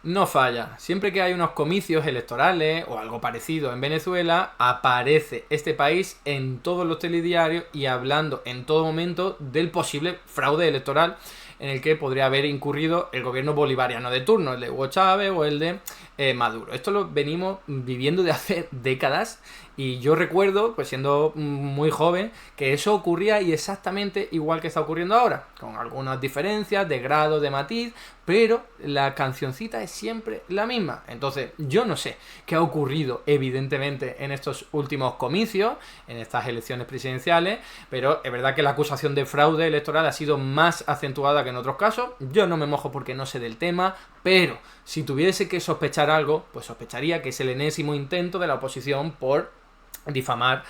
No falla. Siempre que hay unos comicios electorales o algo parecido en Venezuela, aparece este país en todos los telediarios y hablando en todo momento del posible fraude electoral en el que podría haber incurrido el gobierno bolivariano de turno, el de Hugo Chávez o el de Maduro. Esto lo venimos viviendo de hace décadas y yo recuerdo, pues siendo muy joven, que eso ocurría y exactamente igual que está ocurriendo ahora, con algunas diferencias de grado, de matiz, pero la cancioncita es siempre la misma. Entonces, yo no sé qué ha ocurrido, evidentemente, en estos últimos comicios, en estas elecciones presidenciales, pero es verdad que la acusación de fraude electoral ha sido más acentuada que en otros casos. Yo no me mojo porque no sé del tema, pero si tuviese que sospechar algo, pues sospecharía que es el enésimo intento de la oposición por difamar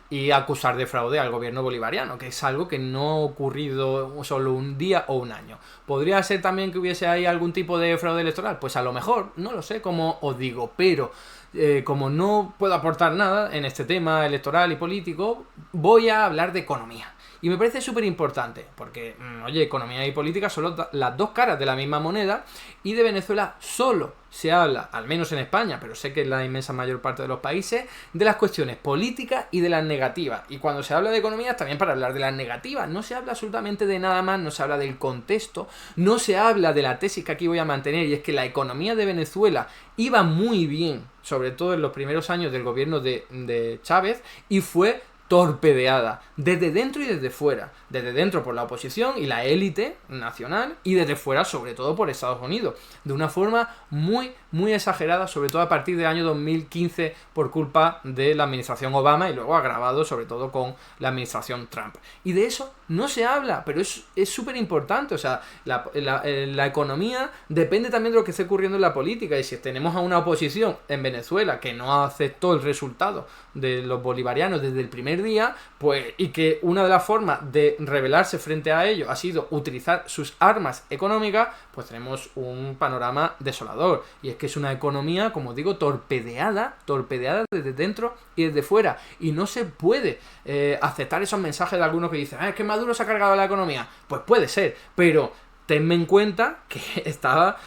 y acusar de fraude al gobierno bolivariano, que es algo que no ha ocurrido solo un día o un año. ¿Podría ser también que hubiese ahí algún tipo de fraude electoral? Pues a lo mejor, no lo sé, como os digo, pero como no puedo aportar nada en este tema electoral y político, voy a hablar de economía. Y me parece súper importante, porque, oye, economía y política son las dos caras de la misma moneda, y de Venezuela solo se habla, al menos en España, pero sé que en la inmensa mayor parte de los países, de las cuestiones políticas y de las negativas. Y cuando se habla de economía, también para hablar de las negativas, no se habla absolutamente de nada más, no se habla del contexto, no se habla de la tesis que aquí voy a mantener, y es que la economía de Venezuela iba muy bien, sobre todo en los primeros años del gobierno de Chávez, y fue torpedeada, desde dentro y desde fuera. Desde dentro por la oposición y la élite nacional, y desde fuera sobre todo por Estados Unidos, de una forma muy, muy exagerada, sobre todo a partir del año 2015 por culpa de la administración Obama, y luego agravado sobre todo con la administración Trump. Y de eso no se habla, pero es súper importante. O sea, la economía depende también de lo que esté ocurriendo en la política, y si tenemos a una oposición en Venezuela que no aceptó el resultado de los bolivarianos desde el primer día, pues, y que una de las formas de rebelarse frente a ello ha sido utilizar sus armas económicas, pues tenemos un panorama desolador. Y es que es una economía, como digo, torpedeada desde dentro y desde fuera. Y no se puede aceptar esos mensajes de algunos que dicen, es que Maduro se ha cargado la economía. Pues puede ser, pero tenme en cuenta que estaba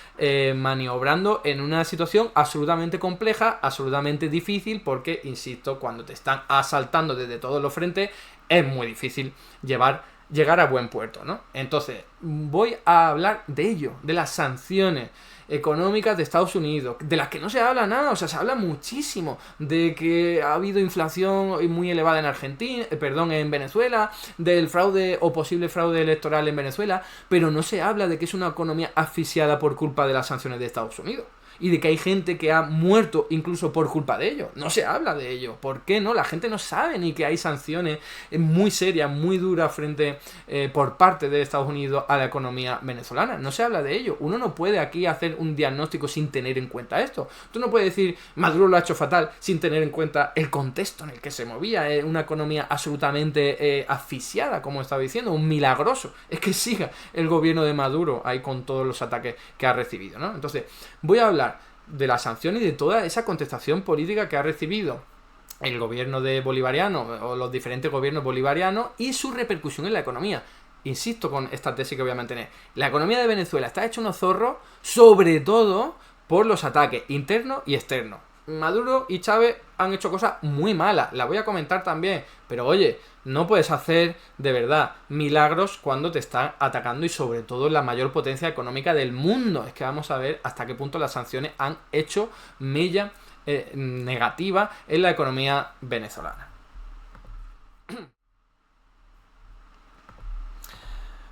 maniobrando en una situación absolutamente compleja, absolutamente difícil, porque, insisto, cuando te están asaltando desde todos los frentes, es muy difícil llegar a buen puerto, ¿no? Entonces, voy a hablar de ello, de las sanciones económicas de Estados Unidos, de las que no se habla nada. O sea, se habla muchísimo de que ha habido inflación muy elevada en Argentina, en Venezuela, del fraude o posible fraude electoral en Venezuela, pero no se habla de que es una economía asfixiada por culpa de las sanciones de Estados Unidos. Y de que hay gente que ha muerto incluso por culpa de ello. No se habla de ello. ¿Por qué no? La gente no sabe ni que hay sanciones muy serias, muy duras por parte de Estados Unidos a la economía venezolana. No se habla de ello. Uno no puede aquí hacer un diagnóstico sin tener en cuenta esto. Tú no puedes decir Maduro lo ha hecho fatal sin tener en cuenta el contexto en el que se movía. Es una economía absolutamente asfixiada, como estaba diciendo, un milagroso. Es que siga el gobierno de Maduro ahí con todos los ataques que ha recibido, ¿no? Entonces, voy a hablar de las sanciones y de toda esa contestación política que ha recibido el gobierno de bolivariano o los diferentes gobiernos bolivarianos y su repercusión en la economía. Insisto con esta tesis que voy a mantener. La economía de Venezuela está hecha unos zorros, sobre todo por los ataques internos y externos. Maduro y Chávez han hecho cosas muy malas, la voy a comentar también, pero oye, no puedes hacer de verdad milagros cuando te están atacando, y sobre todo la mayor potencia económica del mundo. Es que vamos a ver hasta qué punto las sanciones han hecho mella negativa en la economía venezolana.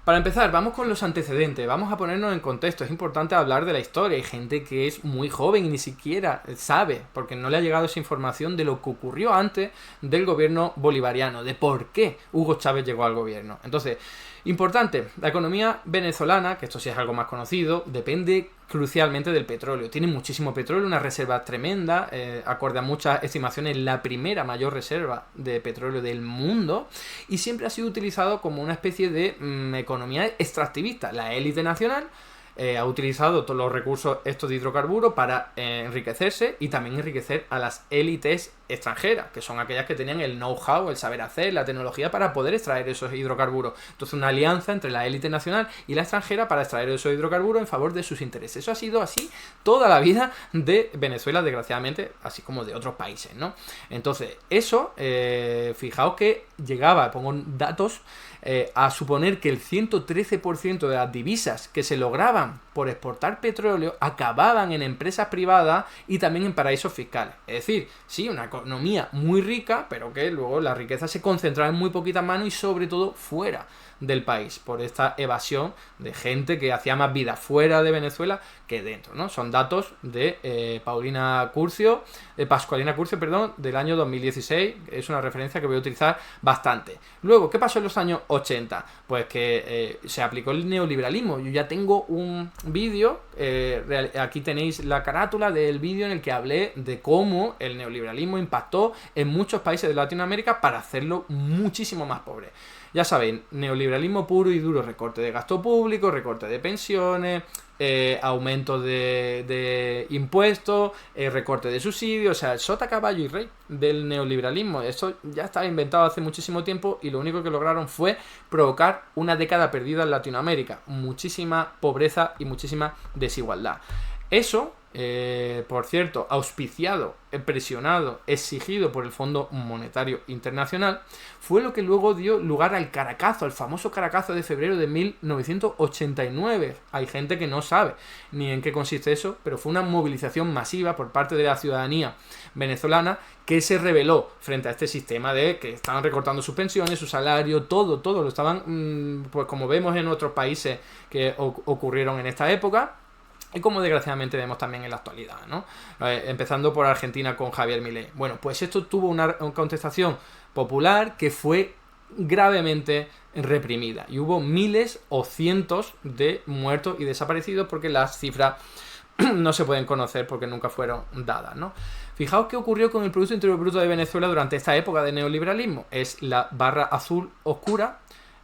Para empezar, vamos con los antecedentes, vamos a ponernos en contexto. Es importante hablar de la historia. Hay gente que es muy joven y ni siquiera sabe, porque no le ha llegado esa información de lo que ocurrió antes del gobierno bolivariano, de por qué Hugo Chávez llegó al gobierno. Entonces, importante, la economía venezolana, que esto sí es algo más conocido, depende crucialmente del petróleo. Tiene muchísimo petróleo, una reserva tremenda, acorde a muchas estimaciones, la primera mayor reserva de petróleo del mundo, y siempre ha sido utilizado como una especie de economía extractivista. La élite nacional ha utilizado todos los recursos estos de hidrocarburos para enriquecerse y también enriquecer a las élites extranjeras, que son aquellas que tenían el know-how, el saber hacer, la tecnología para poder extraer esos hidrocarburos. Entonces, una alianza entre la élite nacional y la extranjera para extraer esos hidrocarburos en favor de sus intereses. Eso ha sido así toda la vida de Venezuela, desgraciadamente, así como de otros países, ¿no? Entonces, eso, fijaos que llegaba, pongo datos, a suponer que el 113% de las divisas que se lograban por exportar petróleo acababan en empresas privadas y también en paraísos fiscales. Es decir, sí, una economía muy rica, pero que luego la riqueza se concentraba en muy poquitas manos y sobre todo fuera del país, por esta evasión de gente que hacía más vida fuera de Venezuela que dentro, ¿no? Son datos de Pascualina Curcio, perdón, del año 2016, es una referencia que voy a utilizar bastante. Luego, ¿qué pasó en los años 80? Pues que se aplicó el neoliberalismo. Yo ya tengo un vídeo, aquí tenéis la carátula del vídeo en el que hablé de cómo el neoliberalismo impactó en muchos países de Latinoamérica para hacerlo muchísimo más pobre. Ya sabéis, neoliberalismo puro y duro, recorte de gasto público, recorte de pensiones, aumento de impuestos, recorte de subsidios, o sea, sota, caballo y rey del neoliberalismo. Esto ya estaba inventado hace muchísimo tiempo y lo único que lograron fue provocar una década perdida en Latinoamérica, muchísima pobreza y muchísima desigualdad. Eso, por cierto, auspiciado, presionado, exigido por el Fondo Monetario Internacional, fue lo que luego dio lugar al Caracazo, al famoso Caracazo de febrero de 1989. Hay gente que no sabe ni en qué consiste eso, pero fue una movilización masiva por parte de la ciudadanía venezolana que se rebeló frente a este sistema de que estaban recortando sus pensiones, su salario, todo lo estaban, pues como vemos en otros países que ocurrieron en esta época. Y como desgraciadamente vemos también en la actualidad, ¿no? Empezando por Argentina con Javier Milei. Bueno, pues esto tuvo una contestación popular que fue gravemente reprimida. Y hubo miles o cientos de muertos y desaparecidos porque las cifras no se pueden conocer porque nunca fueron dadas, ¿no? Fijaos qué ocurrió con el Producto Interior Bruto de Venezuela durante esta época de neoliberalismo. Es la barra azul oscura.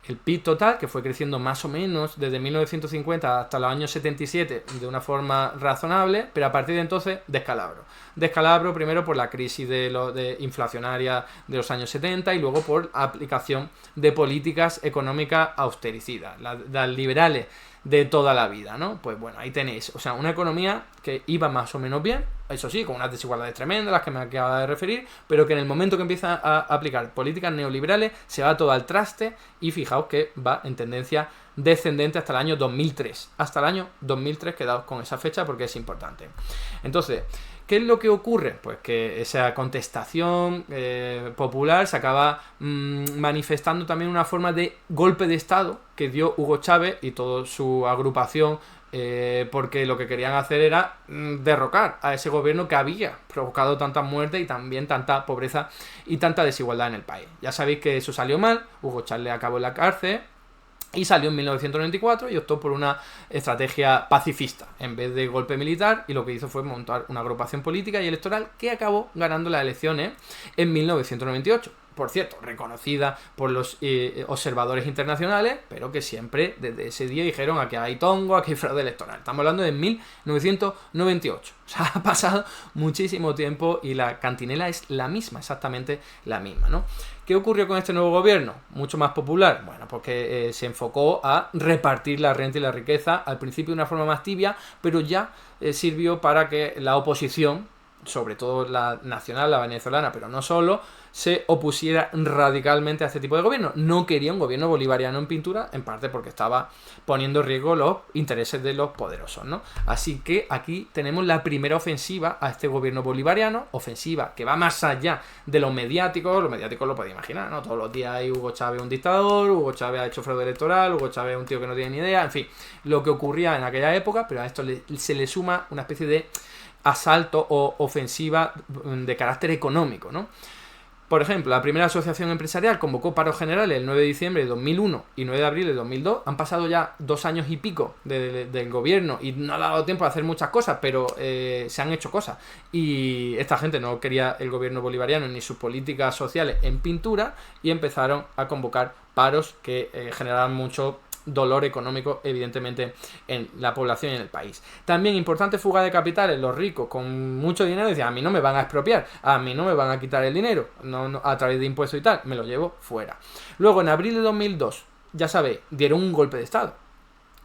El PIB total, que fue creciendo más o menos desde 1950 hasta los años 77 de una forma razonable, pero a partir de entonces descalabro. Descalabro primero por la crisis inflacionaria de los años 70 y luego por aplicación de políticas económicas austericidas, las liberales de toda la vida, ¿no? Pues bueno, ahí tenéis, o sea, una economía que iba más o menos bien, eso sí, con unas desigualdades tremendas, las que me acabo de referir, pero que en el momento que empieza a aplicar políticas neoliberales se va todo al traste y fijaos que va en tendencia descendente hasta el año 2003. Hasta el año 2003, quedaos con esa fecha porque es importante. Entonces, ¿qué es lo que ocurre? Pues que esa contestación popular se acaba manifestando también una forma de golpe de Estado que dio Hugo Chávez y toda su agrupación, porque lo que querían hacer era derrocar a ese gobierno que había provocado tantas muertes y también tanta pobreza y tanta desigualdad en el país. Ya sabéis que eso salió mal, Hugo Chávez acabó en la cárcel y salió en 1994 y optó por una estrategia pacifista en vez de golpe militar, y lo que hizo fue montar una agrupación política y electoral que acabó ganando las elecciones en 1998. Por cierto, reconocida por los observadores internacionales, pero que siempre desde ese día dijeron aquí hay tongo, aquí hay fraude electoral. Estamos hablando de 1998. O sea, ha pasado muchísimo tiempo y la cantinela es la misma, exactamente la misma, ¿no? ¿Qué ocurrió con este nuevo gobierno? Mucho más popular. Bueno, porque se enfocó a repartir la renta y la riqueza, al principio de una forma más tibia, pero ya sirvió para que la oposición, sobre todo la nacional, la venezolana, pero no solo, se opusiera radicalmente a este tipo de gobierno. No quería un gobierno bolivariano en pintura, en parte porque estaba poniendo en riesgo los intereses de los poderosos, ¿no? Así que aquí tenemos la primera ofensiva a este gobierno bolivariano, ofensiva que va más allá de los mediáticos lo podéis imaginar, ¿no? Todos los días hay Hugo Chávez un dictador, Hugo Chávez ha hecho fraude electoral, Hugo Chávez es un tío que no tiene ni idea, en fin, lo que ocurría en aquella época, pero a esto se le suma una especie de asalto o ofensiva de carácter económico, ¿no? Por ejemplo, la primera asociación empresarial convocó paros generales el 9 de diciembre de 2001 y 9 de abril de 2002. Han pasado ya 2 años y pico del gobierno y no ha dado tiempo a hacer muchas cosas, pero se han hecho cosas. Y esta gente no quería el gobierno bolivariano ni sus políticas sociales en pintura y empezaron a convocar paros que generaban mucho dolor económico, evidentemente, en la población y en el país. También importante fuga de capitales, los ricos con mucho dinero decían, a mí no me van a expropiar, a mí no me van a quitar el dinero, no, a través de impuestos y tal, me lo llevo fuera. Luego, en abril de 2002, ya sabéis, dieron un golpe de Estado.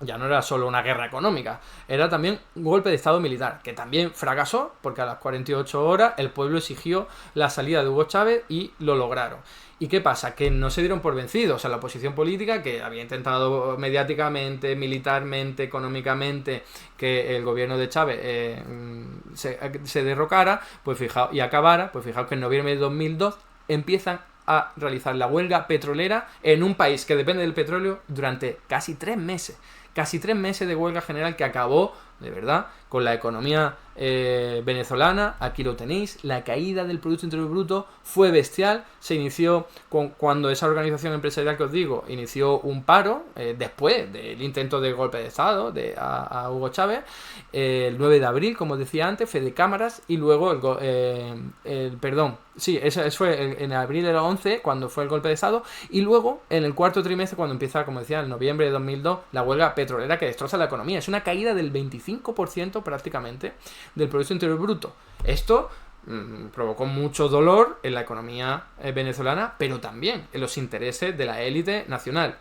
Ya no era solo una guerra económica, era también un golpe de Estado militar, que también fracasó, porque a las 48 horas el pueblo exigió la salida de Hugo Chávez y lo lograron. ¿Y qué pasa? Que no se dieron por vencidos. O sea, la oposición política, que había intentado mediáticamente, militarmente, económicamente, que el gobierno de Chávez se derrocara, pues fijaos, y acabara, pues fijaos que en noviembre de 2002 empiezan a realizar la huelga petrolera en un país que depende del petróleo durante casi 3 meses. Casi 3 meses de huelga general que acabó, de verdad, con la economía venezolana. Aquí lo tenéis. La caída del Producto Interior Bruto fue bestial. Se inició cuando esa organización empresarial que os digo inició un paro después del intento de golpe de Estado a Hugo Chávez. El 9 de abril, como decía antes, Fede Cámaras. Y luego eso fue en abril del 11 cuando fue el golpe de Estado. Y luego en el cuarto trimestre, cuando empieza, como decía, en noviembre de 2002, la huelga petrolera que destroza la economía. Es una caída del 25% prácticamente del Producto Interior Bruto. Esto provocó mucho dolor en la economía venezolana, pero también en los intereses de la élite nacional.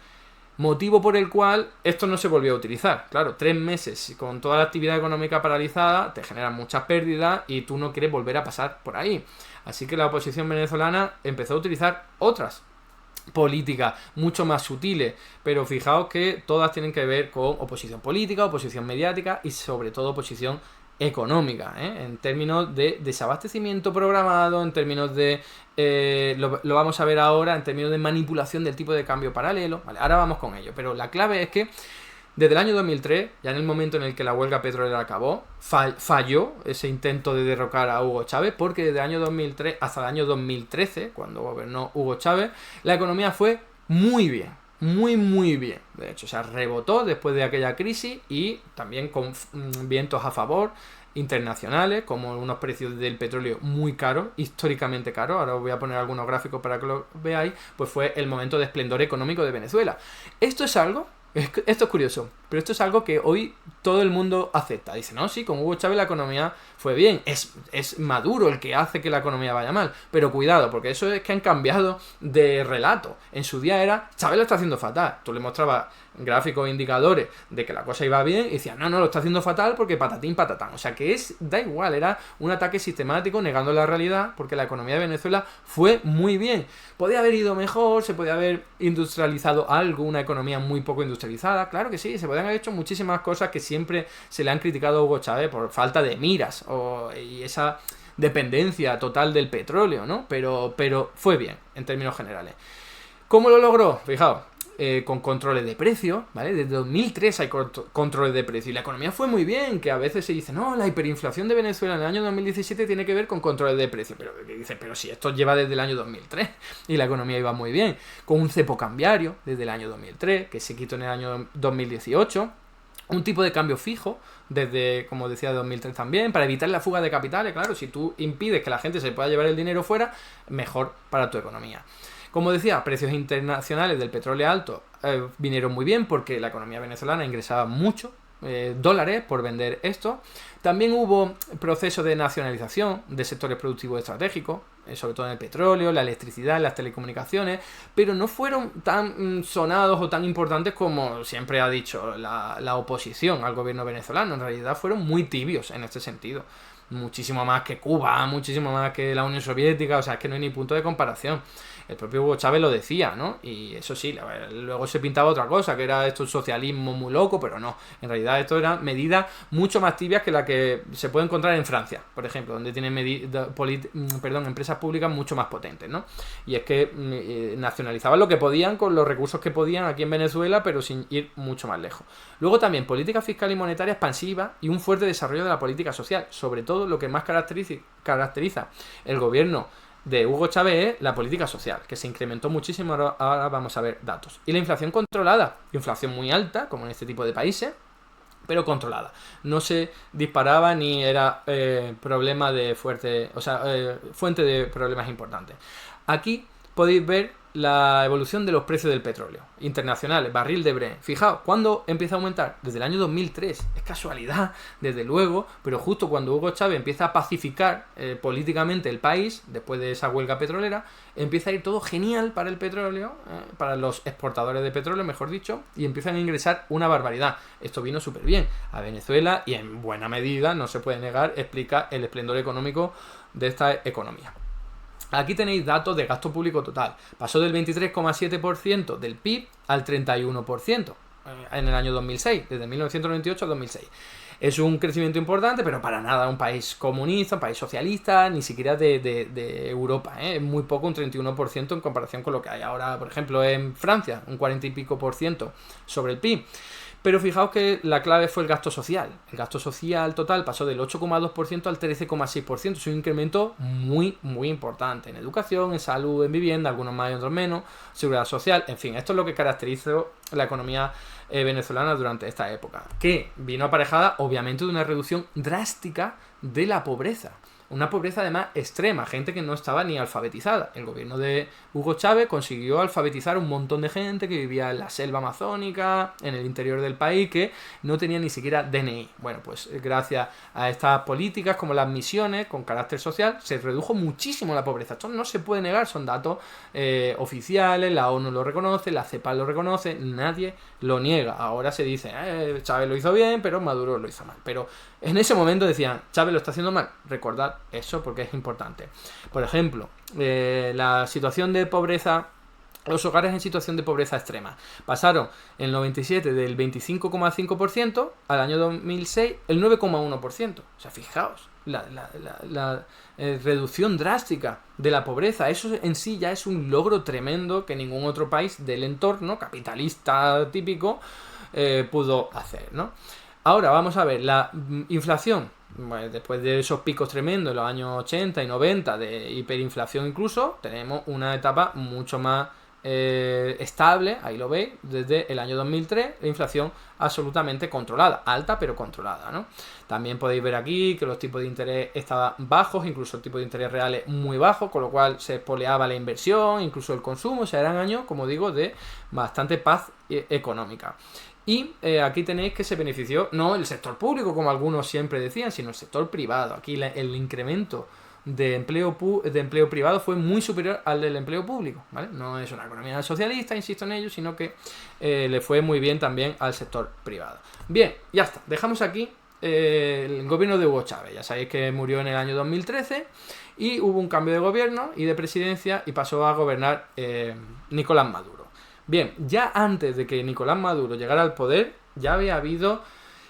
Motivo por el cual esto no se volvió a utilizar. Claro, 3 meses con toda la actividad económica paralizada te generan muchas pérdidas y tú no quieres volver a pasar por ahí. Así que la oposición venezolana empezó a utilizar otras políticas mucho más sutiles, pero fijaos que todas tienen que ver con oposición política, oposición mediática y sobre todo oposición económica, en términos de desabastecimiento programado, en términos de lo vamos a ver ahora, en términos de manipulación del tipo de cambio paralelo. Vale, ahora vamos con ello, pero la clave es que desde el año 2003, ya en el momento en el que la huelga petrolera acabó, falló ese intento de derrocar a Hugo Chávez, porque desde el año 2003 hasta el año 2013, cuando gobernó Hugo Chávez, la economía fue muy bien. Muy bien, de hecho, o sea, rebotó después de aquella crisis y también con vientos a favor internacionales, como unos precios del petróleo muy caros, históricamente caros. Ahora os voy a poner algunos gráficos para que lo veáis. Pues fue el momento de esplendor económico de Venezuela. Esto es curioso, pero esto es algo que hoy todo el mundo acepta. Dice, no, sí, con Hugo Chávez la economía fue bien. Es Maduro el que hace que la economía vaya mal. Pero cuidado, porque eso es que han cambiado de relato. En su día era, Chávez lo está haciendo fatal. Tú le mostrabas gráficos e indicadores de que la cosa iba bien y decían, no, lo está haciendo fatal porque patatín, patatán. O sea que da igual, era un ataque sistemático negando la realidad, porque la economía de Venezuela fue muy bien. Podía haber ido mejor, se podía haber industrializado algo, una economía muy poco industrializada, claro que sí, se podían haber hecho muchísimas cosas que siempre se le han criticado a Hugo Chávez por falta de miras y esa dependencia total del petróleo, ¿no? Pero fue bien, en términos generales. ¿Cómo lo logró? Fijaos, con controles de precio, ¿vale? Desde 2003 hay controles de precio y la economía fue muy bien, que a veces se dice, no, la hiperinflación de Venezuela en el año 2017 tiene que ver con controles de precio, pero dice, pero si esto lleva desde el año 2003 y la economía iba muy bien, con un cepo cambiario desde el año 2003, que se quitó en el año 2018, un tipo de cambio fijo desde, como decía, 2003 también, para evitar la fuga de capitales. Claro, si tú impides que la gente se pueda llevar el dinero fuera, mejor para tu economía. Como decía, precios internacionales del petróleo alto vinieron muy bien porque la economía venezolana ingresaba mucho dólares por vender esto. También hubo procesos de nacionalización de sectores productivos estratégicos, sobre todo en el petróleo, la electricidad, las telecomunicaciones, pero no fueron tan sonados o tan importantes como siempre ha dicho la oposición al gobierno venezolano. En realidad fueron muy tibios en este sentido. Muchísimo más que Cuba, muchísimo más que la Unión Soviética, o sea, es que no hay ni punto de comparación. El propio Hugo Chávez lo decía, ¿no? Y eso sí, luego se pintaba otra cosa, que era esto un socialismo muy loco, pero no. En realidad esto eran medidas mucho más tibias que la que se puede encontrar en Francia, por ejemplo, donde tienen empresas públicas mucho más potentes, ¿no? Y es que nacionalizaban lo que podían con los recursos que podían aquí en Venezuela, pero sin ir mucho más lejos. Luego también política fiscal y monetaria expansiva y un fuerte desarrollo de la política social. Sobre todo lo que más caracteriza el gobierno de Hugo Chávez es la política social, que se incrementó muchísimo. Ahora vamos a ver datos. Y la inflación controlada, inflación muy alta, como en este tipo de países, pero controlada. No se disparaba ni era fuente de problemas importantes. Aquí podéis ver la evolución de los precios del petróleo internacionales, barril de Brent. Fijaos, ¿cuándo empieza a aumentar? Desde el año 2003. Es casualidad, desde luego, pero justo cuando Hugo Chávez empieza a pacificar políticamente el país, después de esa huelga petrolera, empieza a ir todo genial para el petróleo, para los exportadores de petróleo, mejor dicho, y empiezan a ingresar una barbaridad. Esto vino súper bien a Venezuela y en buena medida, no se puede negar, explica el esplendor económico de esta economía. Aquí tenéis datos de gasto público total. Pasó del 23,7% del PIB al 31% en el año 2006, desde 1998 a 2006. Es un crecimiento importante, pero para nada un país comunista, un país socialista, ni siquiera de Europa. Es muy poco, un 31% en comparación con lo que hay ahora, por ejemplo, en Francia, un 40 y pico por ciento sobre el PIB. Pero fijaos que la clave fue el gasto social. El gasto social total pasó del 8,2% al 13,6%. Es un incremento muy, muy importante en educación, en salud, en vivienda, algunos más y otros menos, seguridad social, en fin, esto es lo que caracterizó la economía venezolana durante esta época, que vino aparejada obviamente de una reducción drástica de la pobreza. Una pobreza además extrema, gente que no estaba ni alfabetizada. El gobierno de Hugo Chávez consiguió alfabetizar un montón de gente que vivía en la selva amazónica, en el interior del país, que no tenía ni siquiera DNI. Bueno, pues gracias a estas políticas como las misiones con carácter social, se redujo muchísimo la pobreza. Esto no se puede negar, son datos oficiales, la ONU lo reconoce, la CEPAL lo reconoce, nadie lo niega. Ahora se dice, Chávez lo hizo bien, pero Maduro lo hizo mal. Pero en ese momento decían, Chávez lo está haciendo mal. Recordad eso porque es importante. Por ejemplo, la situación de pobreza, los hogares en situación de pobreza extrema pasaron en el 97 del 25,5% al año 2006 el 9,1%. O sea, fijaos, la reducción drástica de la pobreza. Eso en sí ya es un logro tremendo que ningún otro país del entorno capitalista típico pudo hacer, ¿no? Ahora vamos a ver la inflación. Bueno, después de esos picos tremendos en los años 80 y 90 de hiperinflación incluso, tenemos una etapa mucho más estable, ahí lo veis, desde el año 2003, la inflación absolutamente controlada, alta pero controlada, ¿no? También podéis ver aquí que los tipos de interés estaban bajos, incluso el tipo de interés reales muy bajo, con lo cual se espoleaba la inversión, incluso el consumo. O sea, eran años, como digo, de bastante paz económica. Y aquí tenéis que se benefició no el sector público, como algunos siempre decían, sino el sector privado. Aquí el incremento de empleo privado fue muy superior al del empleo público, ¿vale? No es una economía socialista, insisto en ello, sino que le fue muy bien también al sector privado. Bien, ya está. Dejamos aquí el gobierno de Hugo Chávez. Ya sabéis que murió en el año 2013 y hubo un cambio de gobierno y de presidencia y pasó a gobernar Nicolás Maduro. Bien, ya antes de que Nicolás Maduro llegara al poder, ya había habido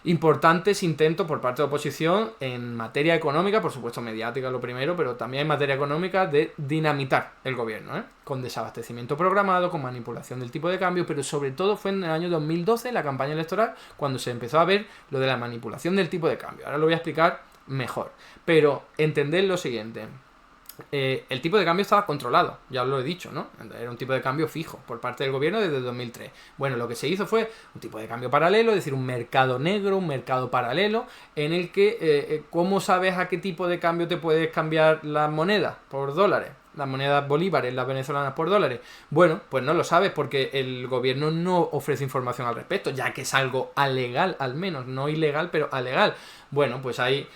importantes intentos por parte de la oposición en materia económica, por supuesto mediática lo primero, pero también en materia económica de dinamitar el gobierno, con desabastecimiento programado, con manipulación del tipo de cambio, pero sobre todo fue en el año 2012, en la campaña electoral, cuando se empezó a ver lo de la manipulación del tipo de cambio. Ahora lo voy a explicar mejor, pero entended lo siguiente. El tipo de cambio estaba controlado, ya os lo he dicho, ¿no? Era un tipo de cambio fijo por parte del gobierno desde 2003. Bueno, lo que se hizo fue un tipo de cambio paralelo, es decir, un mercado negro, un mercado paralelo, en el que, ¿cómo sabes a qué tipo de cambio te puedes cambiar las monedas por dólares? Las monedas bolívares, las venezolanas por dólares. Bueno, pues no lo sabes porque el gobierno no ofrece información al respecto, ya que es algo alegal, al menos, no ilegal, pero alegal. Bueno, pues hay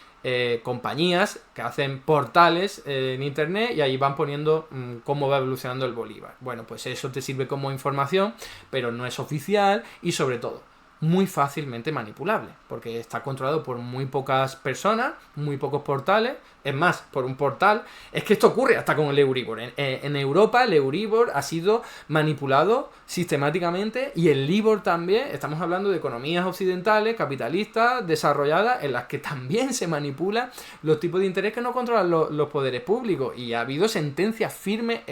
compañías que hacen portales en internet y ahí van poniendo cómo va evolucionando el bolívar. Bueno, pues eso te sirve como información, pero no es oficial y sobre todo muy fácilmente manipulable, porque está controlado por muy pocas personas, muy pocos portales. Es más, por un portal, es que esto ocurre hasta con el Euribor. En Europa el Euribor ha sido manipulado sistemáticamente y el Libor también. Estamos hablando de economías occidentales, capitalistas, desarrolladas, en las que también se manipulan los tipos de interés que no controlan los poderes públicos, y ha habido sentencias firmes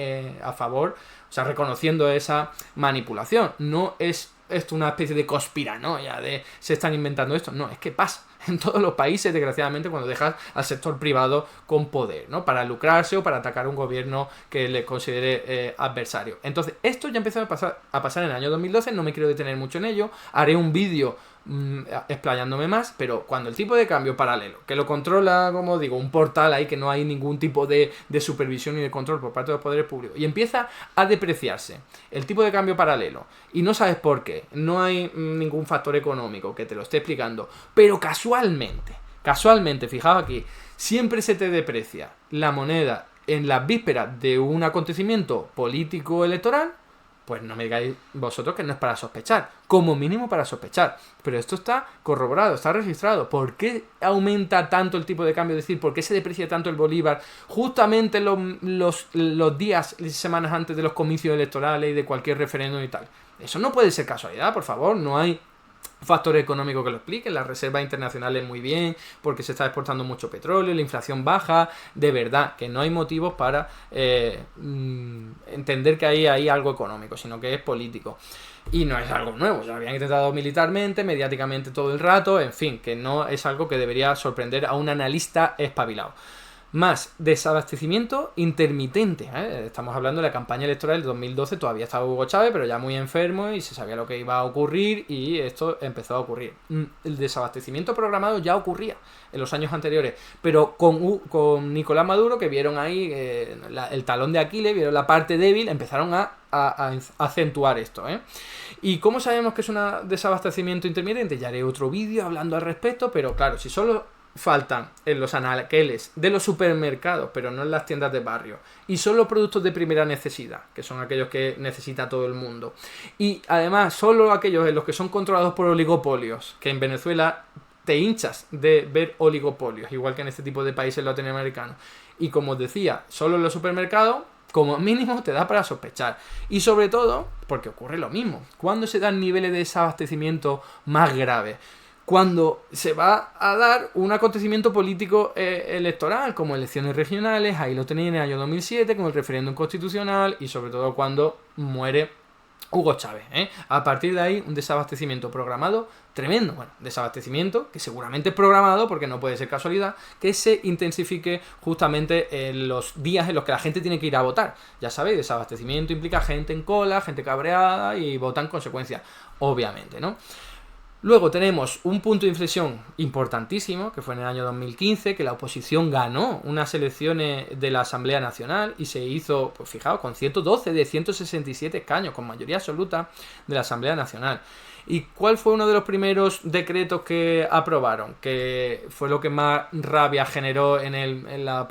a favor, o sea, reconociendo esa manipulación. No es esto una especie de conspiranoia de se están inventando esto. No, es que pasa en todos los países, desgraciadamente, cuando dejas al sector privado con poder, ¿no? Para lucrarse o para atacar a un gobierno que le considere adversario. Entonces, esto ya empezó a pasar en el año 2012, no me quiero detener mucho en ello. Haré un vídeo explayándome más, pero cuando el tipo de cambio paralelo, que lo controla, como digo, un portal ahí que no hay ningún tipo de supervisión ni de control por parte de los poderes públicos, y empieza a depreciarse el tipo de cambio paralelo, y no sabes por qué, no hay ningún factor económico que te lo esté explicando, pero casualmente, fijaos aquí, siempre se te deprecia la moneda en las vísperas de un acontecimiento político electoral, pues no me digáis vosotros que no es para sospechar, como mínimo para sospechar, pero esto está corroborado, está registrado. ¿Por qué aumenta tanto el tipo de cambio? Es decir, ¿por qué se deprecia tanto el bolívar justamente los días, semanas antes de los comicios electorales y de cualquier referéndum y tal? Eso no puede ser casualidad, por favor, no hay factor económico que lo explique, las reservas internacionales muy bien, porque se está exportando mucho petróleo, la inflación baja, de verdad, que no hay motivos para entender que hay algo económico, sino que es político. Y no es algo nuevo, ya lo habían intentado militarmente, mediáticamente todo el rato, en fin, que no es algo que debería sorprender a un analista espabilado. Más desabastecimiento intermitente, ¿eh? Estamos hablando de la campaña electoral del 2012, todavía estaba Hugo Chávez, pero ya muy enfermo y se sabía lo que iba a ocurrir y esto empezó a ocurrir. El desabastecimiento programado ya ocurría en los años anteriores, pero con Nicolás Maduro, que vieron ahí el talón de Aquiles, vieron la parte débil, empezaron a acentuar esto, ¿eh? ¿Y cómo sabemos que es un desabastecimiento intermitente? Ya haré otro vídeo hablando al respecto, pero claro, si solo faltan en los anaqueles de los supermercados, pero no en las tiendas de barrio, y solo productos de primera necesidad, que son aquellos que necesita todo el mundo, y además solo aquellos en los que son controlados por oligopolios, que en Venezuela te hinchas de ver oligopolios, igual que en este tipo de países latinoamericanos, y como os decía, solo en los supermercados, como mínimo te da para sospechar. Y sobre todo, porque ocurre lo mismo, cuando se dan niveles de desabastecimiento más graves, cuando se va a dar un acontecimiento político electoral, como elecciones regionales, ahí lo tenéis en el año 2007, con el referéndum constitucional, y sobre todo cuando muere Hugo Chávez, ¿eh? A partir de ahí, un desabastecimiento programado tremendo. Bueno, desabastecimiento que seguramente es programado, porque no puede ser casualidad, que se intensifique justamente en los días en los que la gente tiene que ir a votar. Ya sabéis, desabastecimiento implica gente en cola, gente cabreada y vota en consecuencia, obviamente, ¿no? Luego tenemos un punto de inflexión importantísimo, que fue en el año 2015, que la oposición ganó unas elecciones de la Asamblea Nacional y se hizo, pues fijaos, con 112 de 167 escaños, con mayoría absoluta de la Asamblea Nacional. ¿Y cuál fue uno de los primeros decretos que aprobaron? Que fue lo que más rabia generó en la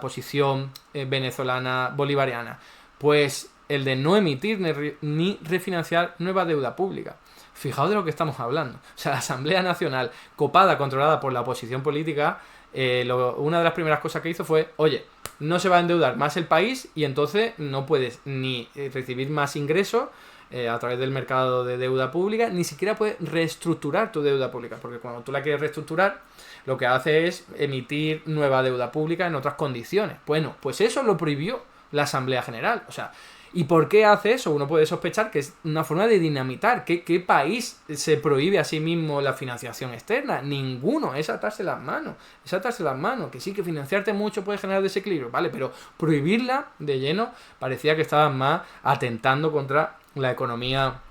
posición venezolana bolivariana. Pues el de no emitir ni refinanciar nueva deuda pública. Fijaos de lo que estamos hablando. O sea, la Asamblea Nacional, copada, controlada por la oposición política, una de las primeras cosas que hizo fue, oye, no se va a endeudar más el país y entonces no puedes ni recibir más ingresos a través del mercado de deuda pública, ni siquiera puedes reestructurar tu deuda pública, porque cuando tú la quieres reestructurar, lo que hace es emitir nueva deuda pública en otras condiciones. Bueno, pues eso lo prohibió la Asamblea General. O sea, ¿y por qué hace eso? Uno puede sospechar que es una forma de dinamitar. ¿Qué país se prohíbe a sí mismo la financiación externa? Ninguno. Es atarse las manos. Es atarse las manos. Que sí, que financiarte mucho puede generar desequilibrio, ¿vale? Pero prohibirla de lleno parecía que estaban más atentando contra la economía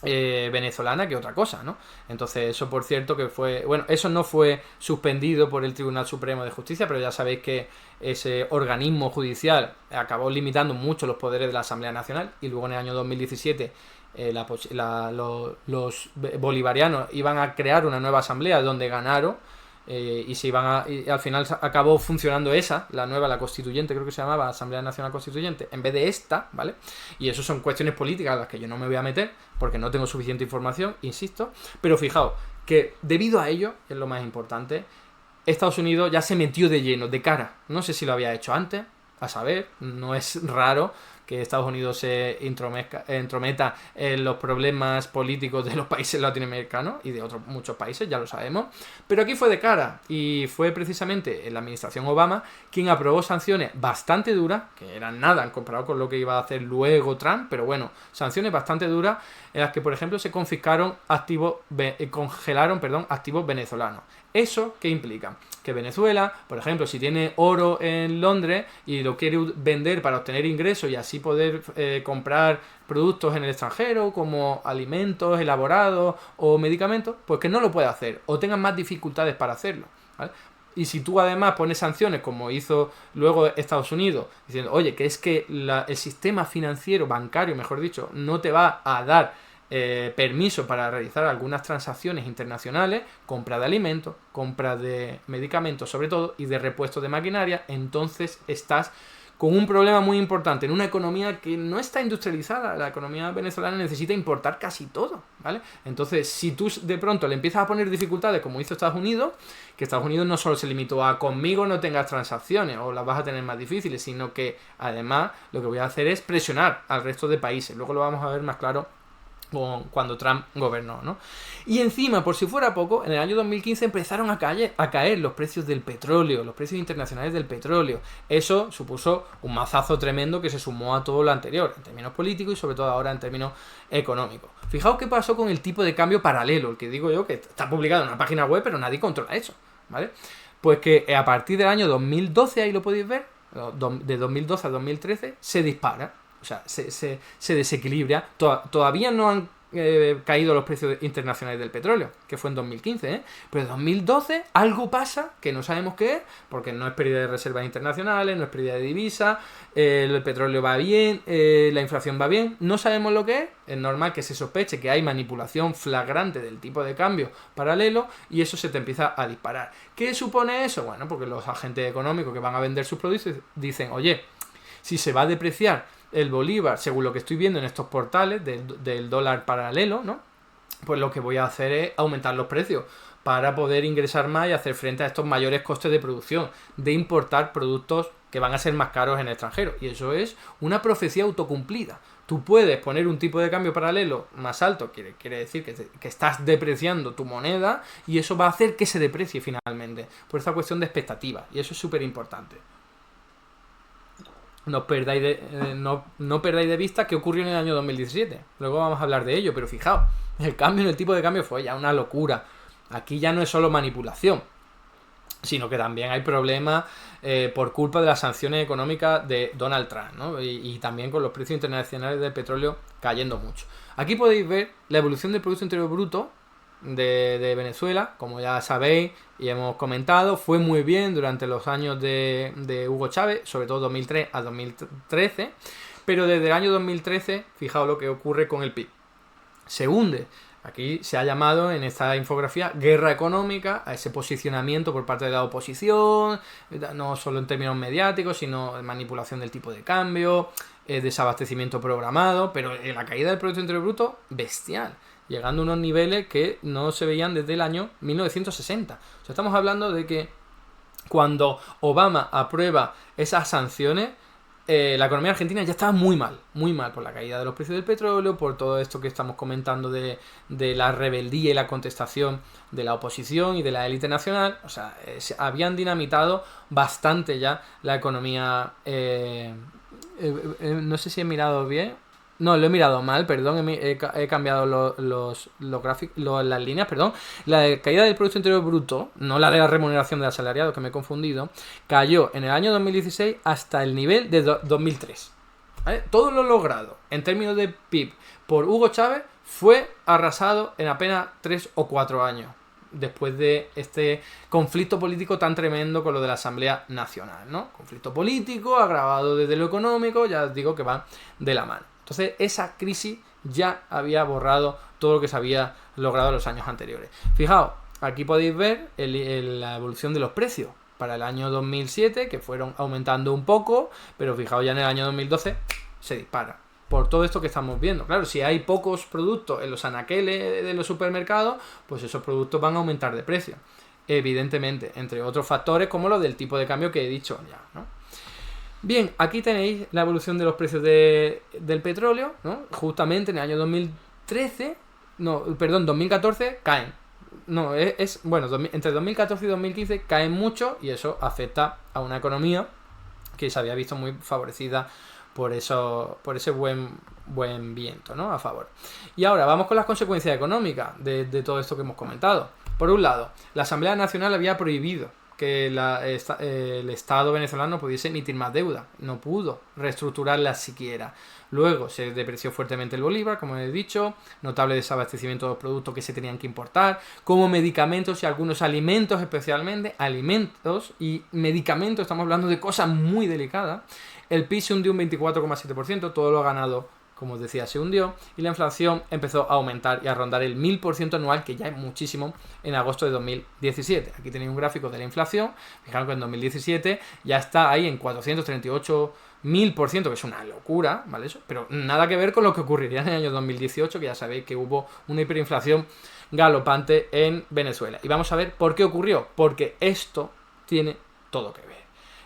venezolana que otra cosa, ¿no? Entonces eso, por cierto, que fue... Bueno, eso no fue suspendido por el Tribunal Supremo de Justicia, pero ya sabéis que ese organismo judicial acabó limitando mucho los poderes de la Asamblea Nacional, y luego en el año 2017 los bolivarianos iban a crear una nueva asamblea donde ganaron, y al final acabó funcionando la nueva, la constituyente, creo que se llamaba Asamblea Nacional Constituyente, en vez de esta, ¿vale? Y eso son cuestiones políticas a las que yo no me voy a meter porque no tengo suficiente información, insisto, pero fijaos que debido a ello, que es lo más importante, Estados Unidos ya se metió de lleno, de cara. No sé si lo había hecho antes, a saber, no es raro que Estados Unidos se entrometa en los problemas políticos de los países latinoamericanos y de otros muchos países, ya lo sabemos, pero aquí fue de cara, y fue precisamente en la administración Obama quien aprobó sanciones bastante duras, que eran nada comparado con lo que iba a hacer luego Trump, pero bueno, sanciones bastante duras, en las que, por ejemplo, se congelaron activos venezolanos. ¿Eso qué implica? Que Venezuela, por ejemplo, si tiene oro en Londres y lo quiere vender para obtener ingresos y así así poder comprar productos en el extranjero como alimentos elaborados o medicamentos, pues que no lo puede hacer o tengan más dificultades para hacerlo, ¿vale? Y si tú además pones sanciones, como hizo luego Estados Unidos, diciendo, oye, que es que el sistema financiero, bancario, mejor dicho, no te va a dar permiso para realizar algunas transacciones internacionales, compra de alimentos, compra de medicamentos sobre todo, y de repuestos de maquinaria, entonces estás con un problema muy importante en una economía que no está industrializada. La economía venezolana necesita importar casi todo, ¿vale? Entonces, si tú de pronto le empiezas a poner dificultades, como hizo Estados Unidos, que Estados Unidos no solo se limitó a conmigo no tengas transacciones o las vas a tener más difíciles, sino que además lo que voy a hacer es presionar al resto de países. Luego lo vamos a ver más claro cuando Trump gobernó, ¿no? Y encima, por si fuera poco, en el año 2015 empezaron a caer los precios del petróleo, los precios internacionales del petróleo. Eso supuso un mazazo tremendo que se sumó a todo lo anterior, en términos políticos y sobre todo ahora en términos económicos. Fijaos qué pasó con el tipo de cambio paralelo, el que digo yo que está publicado en una página web, pero nadie controla eso, ¿vale? Pues que a partir del año 2012, ahí lo podéis ver, de 2012 a 2013, se dispara. O sea, se desequilibra. Todavía no han caído los precios internacionales del petróleo, que fue en 2015, ¿eh? Pero en 2012 algo pasa que no sabemos qué es, porque no es pérdida de reservas internacionales, no es pérdida de divisas, el petróleo va bien, la inflación va bien, no sabemos lo que es normal que se sospeche que hay manipulación flagrante del tipo de cambio paralelo y eso se te empieza a disparar. ¿Qué supone eso? Bueno, porque los agentes económicos que van a vender sus productos dicen, oye, si se va a depreciar el bolívar, según lo que estoy viendo en estos portales del dólar paralelo, ¿no? Pues lo que voy a hacer es aumentar los precios para poder ingresar más y hacer frente a estos mayores costes de producción, de importar productos que van a ser más caros en el extranjero. Y eso es una profecía autocumplida. Tú puedes poner un tipo de cambio paralelo más alto, quiere decir que estás depreciando tu moneda y eso va a hacer que se deprecie finalmente, por esta cuestión de expectativa. Y eso es súper importante. No perdáis de vista qué ocurrió en el año 2017. Luego vamos a hablar de ello, pero fijaos, el cambio en el tipo de cambio fue ya una locura. Aquí ya no es solo manipulación, sino que también hay problemas por culpa de las sanciones económicas de Donald Trump, ¿no? Y también con los precios internacionales del petróleo cayendo mucho. Aquí podéis ver la evolución del Producto Interior Bruto de Venezuela, como ya sabéis y hemos comentado, fue muy bien durante los años de Hugo Chávez, sobre todo 2003 a 2013, pero desde el año 2013, fijaos lo que ocurre con el PIB. Se hunde. Aquí se ha llamado en esta infografía guerra económica a ese posicionamiento por parte de la oposición, no solo en términos mediáticos, sino de manipulación del tipo de cambio, desabastecimiento programado, pero la caída del Producto Interior Bruto, bestial, llegando a unos niveles que no se veían desde el año 1960. O sea, estamos hablando de que cuando Obama aprueba esas sanciones, la economía argentina ya estaba muy mal por la caída de los precios del petróleo, por todo esto que estamos comentando de la rebeldía y la contestación de la oposición y de la élite nacional. O sea, habían dinamitado bastante ya la economía. No sé si he mirado bien. No, lo he mirado mal, perdón, he cambiado los gráficos, las líneas, perdón. La caída del Producto Interior Bruto, no la de la remuneración del asalariado, que me he confundido, cayó en el año 2016 hasta el nivel de 2003. ¿Vale? Todo lo logrado en términos de PIB por Hugo Chávez fue arrasado en apenas 3 o 4 años, después de este conflicto político tan tremendo con lo de la Asamblea Nacional, ¿no? Conflicto político agravado desde lo económico, ya os digo que van de la mano. Entonces esa crisis ya había borrado todo lo que se había logrado en los años anteriores. Fijaos, aquí podéis ver la evolución de los precios para el año 2007, que fueron aumentando un poco, pero fijaos ya en el año 2012 se dispara. Por todo esto que estamos viendo. Claro, si hay pocos productos en los anaqueles de los supermercados, pues esos productos van a aumentar de precio. Evidentemente, entre otros factores como los del tipo de cambio que he dicho ya, ¿no? Bien, aquí tenéis la evolución de los precios del petróleo, ¿no? Justamente en el año 2014 caen. No, entre 2014 y 2015 caen mucho y eso afecta a una economía que se había visto muy favorecida por ese buen viento, ¿no? A favor. Y ahora vamos con las consecuencias económicas de todo esto que hemos comentado. Por un lado, la Asamblea Nacional había prohibido que el Estado venezolano pudiese emitir más deuda. No pudo reestructurarla siquiera. Luego se depreció fuertemente el bolívar, como he dicho, notable desabastecimiento de los productos que se tenían que importar, como medicamentos y algunos alimentos, especialmente alimentos y medicamentos, estamos hablando de cosas muy delicadas. El PIB se hundió un 24,7%, todo lo ganado, como os decía, se hundió, y la inflación empezó a aumentar y a rondar el 1000% anual, que ya es muchísimo, en agosto de 2017. Aquí tenéis un gráfico de la inflación. Fijaros que en 2017 ya está ahí en 438.000%, que es una locura, ¿vale? Eso, pero nada que ver con lo que ocurriría en el año 2018, que ya sabéis que hubo una hiperinflación galopante en Venezuela. Y vamos a ver por qué ocurrió, porque esto tiene todo que ver.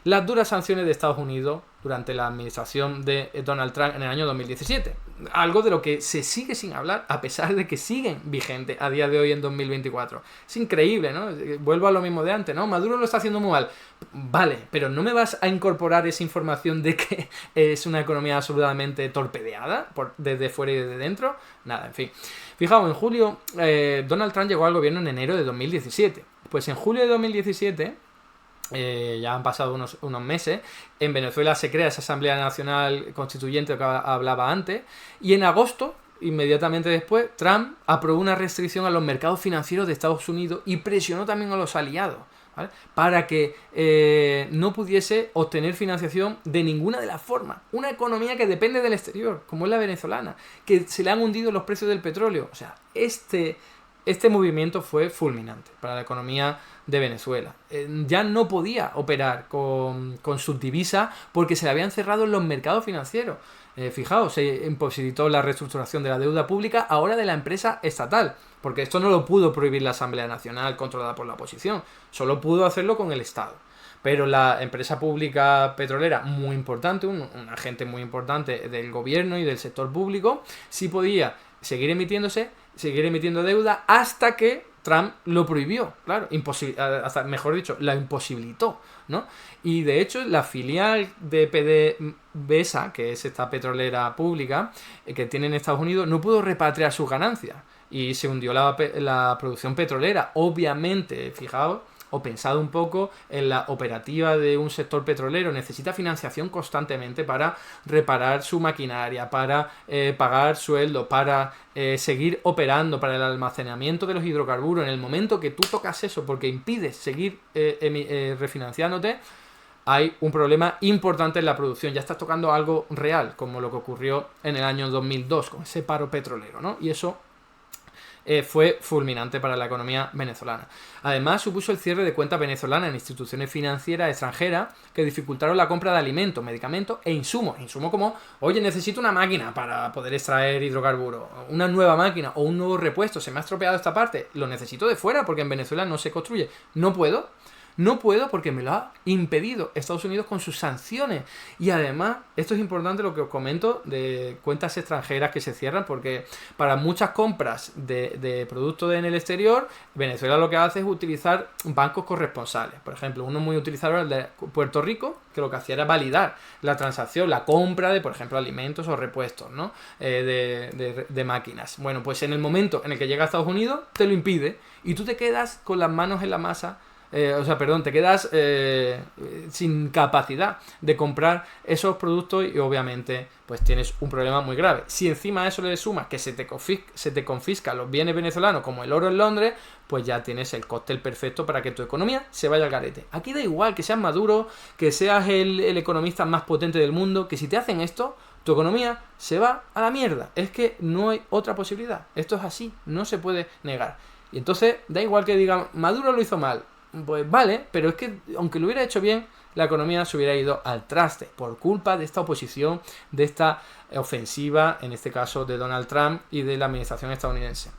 Las duras sanciones de Estados Unidos durante la administración de Donald Trump en el año 2017. Algo de lo que se sigue sin hablar, a pesar de que siguen vigentes a día de hoy en 2024. Es increíble, ¿no? Vuelvo a lo mismo de antes, ¿no? Maduro lo está haciendo muy mal. Vale, pero ¿no me vas a incorporar esa información de que es una economía absolutamente torpedeada desde fuera y desde dentro? Nada, en fin. Fijaos, en julio, Donald Trump llegó al gobierno en enero de 2017. Pues en julio de 2017... ya han pasado unos meses, en Venezuela se crea esa Asamblea Nacional Constituyente que hablaba antes, y en agosto, inmediatamente después, Trump aprobó una restricción a los mercados financieros de Estados Unidos y presionó también a los aliados, ¿vale?, para que no pudiese obtener financiación de ninguna de las formas. Una economía que depende del exterior, como es la venezolana, que se le han hundido los precios del petróleo. O sea, este movimiento fue fulminante para la economía de Venezuela. Ya no podía operar con sus divisas porque se le habían cerrado en los mercados financieros. Fijaos, se imposibilitó la reestructuración de la deuda pública, ahora de la empresa estatal, porque esto no lo pudo prohibir la Asamblea Nacional controlada por la oposición, solo pudo hacerlo con el Estado. Pero la empresa pública petrolera, muy importante, un agente muy importante del gobierno y del sector público, sí podía seguir emitiendo deuda hasta que Trump lo prohibió, claro, mejor dicho, la imposibilitó, ¿no? Y de hecho, la filial de PDVSA, que es esta petrolera pública que tiene en Estados Unidos, no pudo repatriar sus ganancias y se hundió la producción petrolera. Obviamente, fijaos, o pensado un poco en la operativa de un sector petrolero, necesita financiación constantemente para reparar su maquinaria, para pagar sueldos, para seguir operando, para el almacenamiento de los hidrocarburos. En el momento que tú tocas eso porque impides seguir refinanciándote, hay un problema importante en la producción. Ya estás tocando algo real, como lo que ocurrió en el año 2002 con ese paro petrolero, ¿no? Y eso fue fulminante para la economía venezolana. Además, supuso el cierre de cuentas venezolanas en instituciones financieras extranjeras que dificultaron la compra de alimentos, medicamentos e insumos. Insumos como, oye, necesito una máquina para poder extraer hidrocarburos, una nueva máquina o un nuevo repuesto, se me ha estropeado esta parte, lo necesito de fuera porque en Venezuela no se construye. No puedo porque me lo ha impedido Estados Unidos con sus sanciones. Y además, esto es importante lo que os comento de cuentas extranjeras que se cierran, porque para muchas compras de productos en el exterior, Venezuela lo que hace es utilizar bancos corresponsales. Por ejemplo, uno muy utilizado era el de Puerto Rico, que lo que hacía era validar la transacción, la compra de, por ejemplo, alimentos o repuestos, ¿no? de máquinas. Bueno, pues en el momento en el que llega a Estados Unidos, te lo impide y tú te quedas con las manos en la masa. Te quedas sin capacidad de comprar esos productos y obviamente pues tienes un problema muy grave. Si encima a eso le sumas que se te confiscan los bienes venezolanos como el oro en Londres, pues ya tienes el cóctel perfecto para que tu economía se vaya al garete. Aquí da igual que seas Maduro, que seas el economista más potente del mundo, que si te hacen esto, tu economía se va a la mierda. Es que no hay otra posibilidad. Esto es así, no se puede negar. Y entonces da igual que digan, Maduro lo hizo mal. Pues vale, pero es que aunque lo hubiera hecho bien, la economía se hubiera ido al traste por culpa de esta oposición, de esta ofensiva, en este caso de Donald Trump y de la administración estadounidense.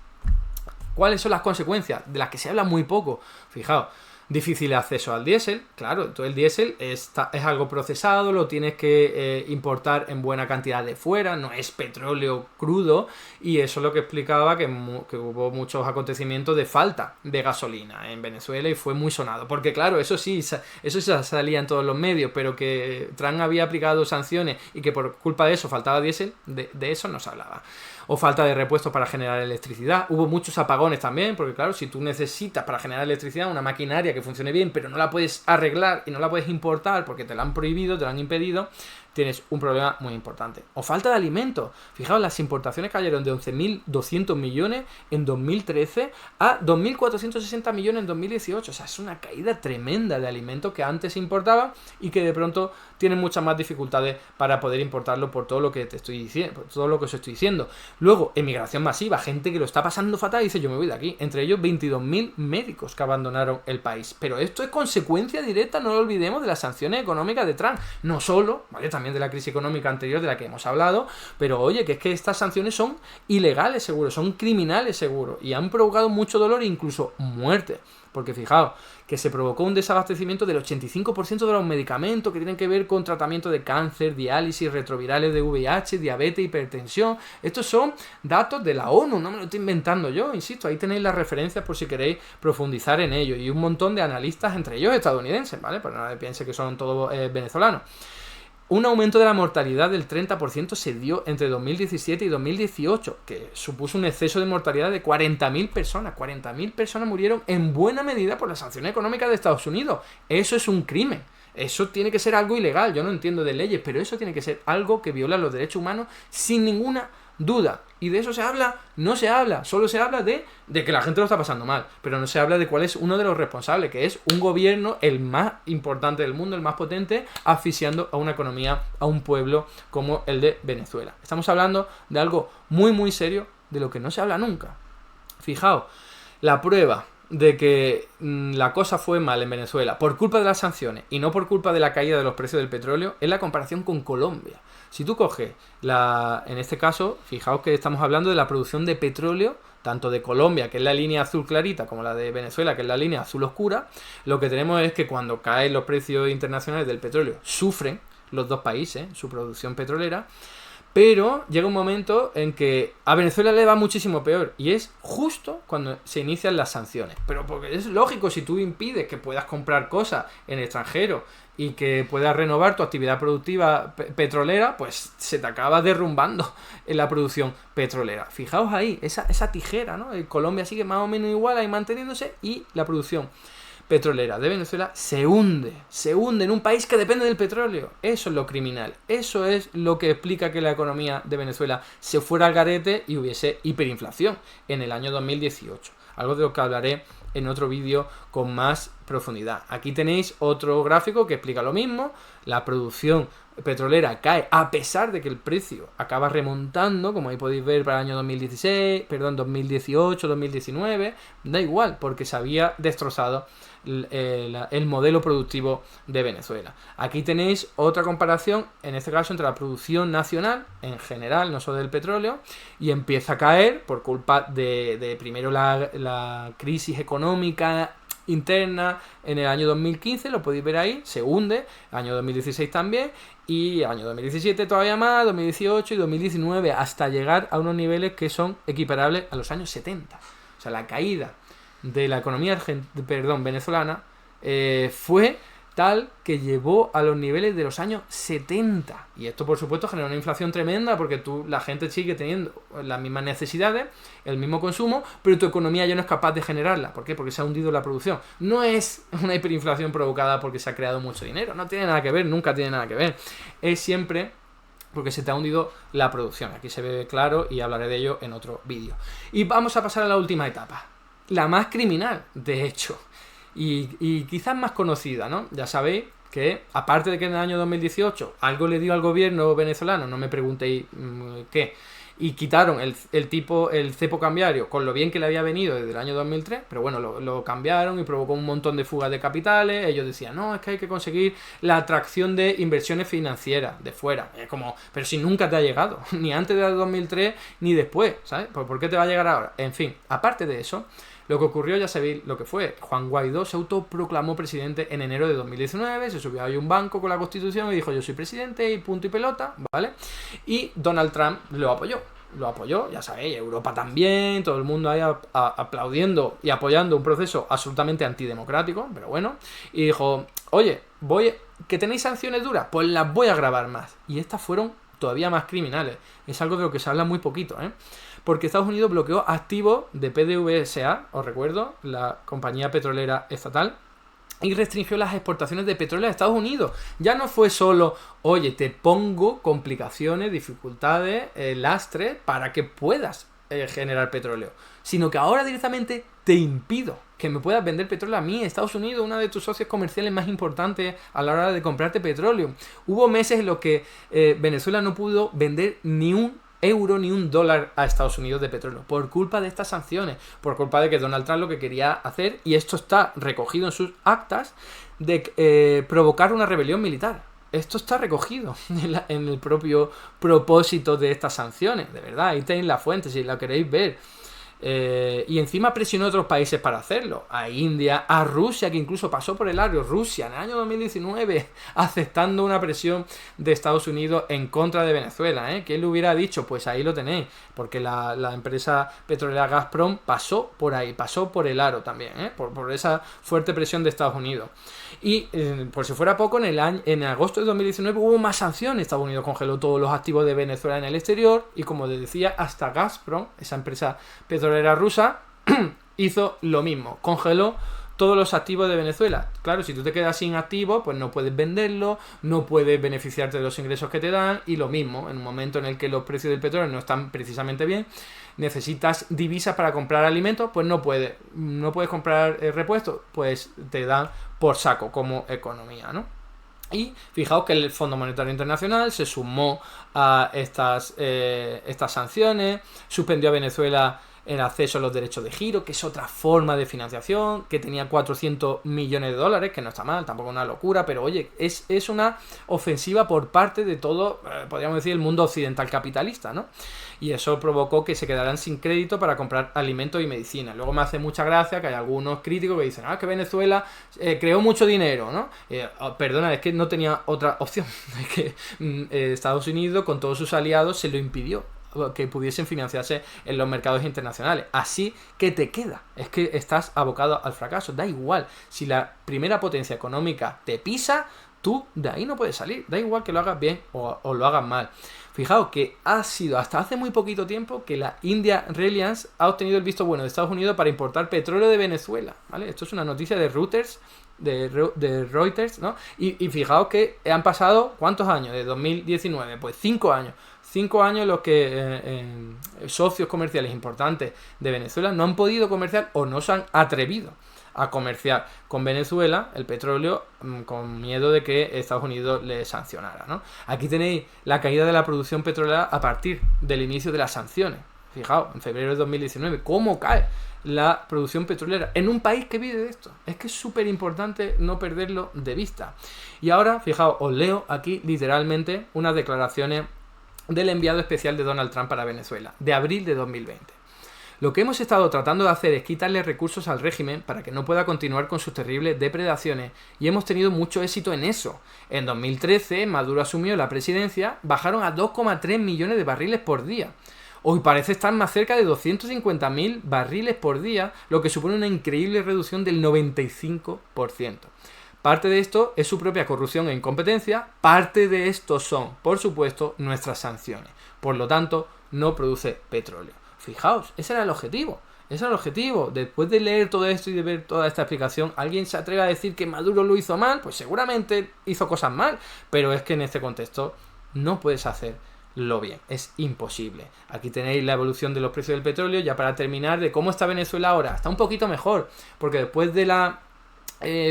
¿Cuáles son las consecuencias? De las que se habla muy poco. Fijaos, difícil acceso al diésel, claro, todo el diésel es algo procesado, lo tienes que importar en buena cantidad de fuera, no es petróleo crudo, y eso es lo que explicaba que hubo muchos acontecimientos de falta de gasolina en Venezuela y fue muy sonado, porque claro, eso sí salía en todos los medios, pero que Trump había aplicado sanciones y que por culpa de eso faltaba diésel, de eso no se hablaba. o falta de repuestos para generar electricidad. Hubo muchos apagones también, porque claro, si tú necesitas para generar electricidad una maquinaria que funcione bien, pero no la puedes arreglar y no la puedes importar porque te la han prohibido, te la han impedido, tienes un problema muy importante. O falta de alimentos. Fijaos, las importaciones cayeron de 11.200 millones en 2013 a 2.460 millones en 2018. O sea, es una caída tremenda de alimentos que antes se importaban y que de pronto tienen muchas más dificultades para poder importarlo por todo lo que te estoy diciendo, por todo lo que os estoy diciendo. Luego, emigración masiva, gente que lo está pasando fatal y dice yo me voy de aquí. Entre ellos 22.000 médicos que abandonaron el país. Pero esto es consecuencia directa, no lo olvidemos, de las sanciones económicas de Trump. No solo, ¿vale? También de la crisis económica anterior de la que hemos hablado, pero oye, que es que estas sanciones son ilegales seguro, son criminales seguro, y han provocado mucho dolor e incluso muerte. Porque fijaos, que se provocó un desabastecimiento del 85% de los medicamentos que tienen que ver con tratamiento de cáncer, diálisis, retrovirales de VIH, diabetes, hipertensión. Estos son datos de la ONU, no me lo estoy inventando yo, insisto, ahí tenéis las referencias por si queréis profundizar en ello. Y un montón de analistas, entre ellos estadounidenses, ¿vale? Pues nadie piense que son todos venezolanos. Un aumento de la mortalidad del 30% se dio entre 2017 y 2018, que supuso un exceso de mortalidad de 40.000 personas. 40.000 personas murieron en buena medida por las sanciones económicas de Estados Unidos. Eso es un crimen. Eso tiene que ser algo ilegal. Yo no entiendo de leyes, pero eso tiene que ser algo que viola los derechos humanos sin ninguna duda. ¿Y de eso se habla? No se habla. Solo se habla de que la gente lo está pasando mal. Pero no se habla de cuál es uno de los responsables, que es un gobierno, el más importante del mundo, el más potente, asfixiando a una economía, a un pueblo como el de Venezuela. Estamos hablando de algo muy, muy serio, de lo que no se habla nunca. Fijaos, la prueba de que la cosa fue mal en Venezuela por culpa de las sanciones y no por culpa de la caída de los precios del petróleo es la comparación con Colombia. Si tú coges en este caso, fijaos que estamos hablando de la producción de petróleo tanto de Colombia, que es la línea azul clarita, como la de Venezuela, que es la línea azul oscura. Lo que tenemos es que cuando caen los precios internacionales del petróleo, sufren los dos países su producción petrolera. Pero llega un momento en que a Venezuela le va muchísimo peor, y es justo cuando se inician las sanciones. Pero porque es lógico, si tú impides que puedas comprar cosas en el extranjero y que puedas renovar tu actividad productiva petrolera, pues se te acaba derrumbando en la producción petrolera. Fijaos ahí, esa tijera, ¿no? Colombia sigue más o menos igual ahí manteniéndose, y la producción petrolera de Venezuela se hunde en un país que depende del petróleo. Eso es lo criminal, eso es lo que explica que la economía de Venezuela se fuera al garete y hubiese hiperinflación en el año 2018, algo de lo que hablaré en otro vídeo con más profundidad. Aquí tenéis otro gráfico que explica lo mismo. La producción petrolera cae a pesar de que el precio acaba remontando, como ahí podéis ver para el año 2018, 2019, da igual, porque se había destrozado el modelo productivo de Venezuela. Aquí tenéis otra comparación, en este caso entre la producción nacional en general, no solo del petróleo, y empieza a caer por culpa de primero la crisis económica interna en el año 2015, lo podéis ver ahí, se hunde, año 2016 también, y año 2017 todavía más, 2018 y 2019, hasta llegar a unos niveles que son equiparables a los años 70. O sea, la caída de la economía venezolana fue tal que llevó a los niveles de los años 70. Y esto, por supuesto, generó una inflación tremenda porque la gente sigue teniendo las mismas necesidades, el mismo consumo, pero tu economía ya no es capaz de generarla. ¿Por qué? Porque se ha hundido la producción. No es una hiperinflación provocada porque se ha creado mucho dinero. No tiene nada que ver, nunca tiene nada que ver. Es siempre porque se te ha hundido la producción. Aquí se ve claro y hablaré de ello en otro vídeo. Y vamos a pasar a la última etapa. La más criminal, de hecho. Y quizás más conocida, ¿no? Ya sabéis que, aparte de que en el año 2018 algo le dio al gobierno venezolano, no me preguntéis qué, y quitaron el cepo cambiario con lo bien que le había venido desde el año 2003, pero bueno, lo cambiaron y provocó un montón de fugas de capitales. Ellos decían, no, es que hay que conseguir la atracción de inversiones financieras de fuera. Es como, pero si nunca te ha llegado, ni antes del 2003 ni después, ¿sabes? ¿Por qué te va a llegar ahora? En fin, aparte de eso, lo que ocurrió, ya sabéis lo que fue. Juan Guaidó se autoproclamó presidente en enero de 2019, se subió ahí un banco con la Constitución y dijo yo soy presidente y punto y pelota, ¿vale? Y Donald Trump lo apoyó, ya sabéis, Europa también, todo el mundo ahí aplaudiendo y apoyando un proceso absolutamente antidemocrático, pero bueno, y dijo, oye, ¿que tenéis sanciones duras? Pues las voy a grabar más. Y estas fueron todavía más criminales. Es algo de lo que se habla muy poquito, ¿eh? Porque Estados Unidos bloqueó activos de PDVSA, os recuerdo, la compañía petrolera estatal, y restringió las exportaciones de petróleo a Estados Unidos. Ya no fue solo, oye, te pongo complicaciones, dificultades, lastres para que puedas generar petróleo, sino que ahora directamente te impido que me puedas vender petróleo a mí, Estados Unidos, uno de tus socios comerciales más importantes a la hora de comprarte petróleo. Hubo meses en los que Venezuela no pudo vender ni un euro ni un dólar a Estados Unidos de petróleo por culpa de estas sanciones, por culpa de que Donald Trump lo que quería hacer, y esto está recogido en sus actas, de provocar una rebelión militar. Esto está recogido en el propio propósito de estas sanciones, de verdad, ahí tenéis la fuente si la queréis ver. Y encima presionó a otros países para hacerlo, a India, a Rusia, que incluso pasó por el aro, Rusia en el año 2019 aceptando una presión de Estados Unidos en contra de Venezuela, ¿eh? ¿Quién lo hubiera dicho? Pues ahí lo tenéis, porque la empresa petrolera Gazprom pasó por ahí, pasó por el aro también, ¿eh? por esa fuerte presión de Estados Unidos. Y por si fuera poco, en agosto de 2019 hubo más sanciones. Estados Unidos congeló todos los activos de Venezuela en el exterior y, como les decía, hasta Gazprom, esa empresa petrolera rusa, hizo lo mismo, congeló todos los activos de Venezuela. Claro, si tú te quedas sin activos, pues no puedes venderlo, no puedes beneficiarte de los ingresos que te dan, y lo mismo, en un momento en el que los precios del petróleo no están precisamente bien, necesitas divisas para comprar alimentos, pues no puedes comprar repuestos, pues te dan por saco como economía, ¿no? Y fijaos que el Fondo Monetario Internacional se sumó a estas sanciones, suspendió a Venezuela el acceso a los derechos de giro, que es otra forma de financiación, que tenía 400 millones de dólares, que no está mal, tampoco una locura, pero oye, es una ofensiva por parte de todo, podríamos decir, el mundo occidental capitalista, ¿no? Y eso provocó que se quedaran sin crédito para comprar alimentos y medicina. Luego me hace mucha gracia que hay algunos críticos que dicen, que Venezuela creó mucho dinero, ¿no? Perdona, es que no tenía otra opción, es que Estados Unidos con todos sus aliados se lo impidió que pudiesen financiarse en los mercados internacionales. Así que te queda, es que estás abocado al fracaso. Da igual, si la primera potencia económica te pisa, tú de ahí no puedes salir. Da igual que lo hagas bien o lo hagas mal. Fijaos que ha sido hasta hace muy poquito tiempo que la India Reliance ha obtenido el visto bueno de Estados Unidos para importar petróleo de Venezuela, ¿vale? Esto es una noticia de Reuters, ¿no? Y fijaos que han pasado, ¿cuántos años? De 2019, pues 5 años. 5 años en los que socios comerciales importantes de Venezuela no han podido comerciar o no se han atrevido a comerciar con Venezuela el petróleo, con miedo de que Estados Unidos le sancionara, ¿no? Aquí tenéis la caída de la producción petrolera a partir del inicio de las sanciones. Fijaos, en febrero de 2019, cómo cae la producción petrolera en un país que vive de esto. Es que es súper importante no perderlo de vista. Y ahora, fijaos, os leo aquí literalmente unas declaraciones del enviado especial de Donald Trump para Venezuela, de abril de 2020. Lo que hemos estado tratando de hacer es quitarle recursos al régimen para que no pueda continuar con sus terribles depredaciones, y hemos tenido mucho éxito en eso. En 2013, Maduro asumió la presidencia, bajaron a 2,3 millones de barriles por día. Hoy parece estar más cerca de 250.000 barriles por día, lo que supone una increíble reducción del 95%. Parte de esto es su propia corrupción e incompetencia, parte de esto son, por supuesto, nuestras sanciones. Por lo tanto, no produce petróleo. Fijaos, ese era el objetivo. Ese era el objetivo. Después de leer todo esto y de ver toda esta explicación, ¿alguien se atreve a decir que Maduro lo hizo mal? Pues seguramente hizo cosas mal, pero es que en este contexto no puedes hacerlo bien. Es imposible. Aquí tenéis la evolución de los precios del petróleo. Ya para terminar, de cómo está Venezuela ahora. Está un poquito mejor, porque después de la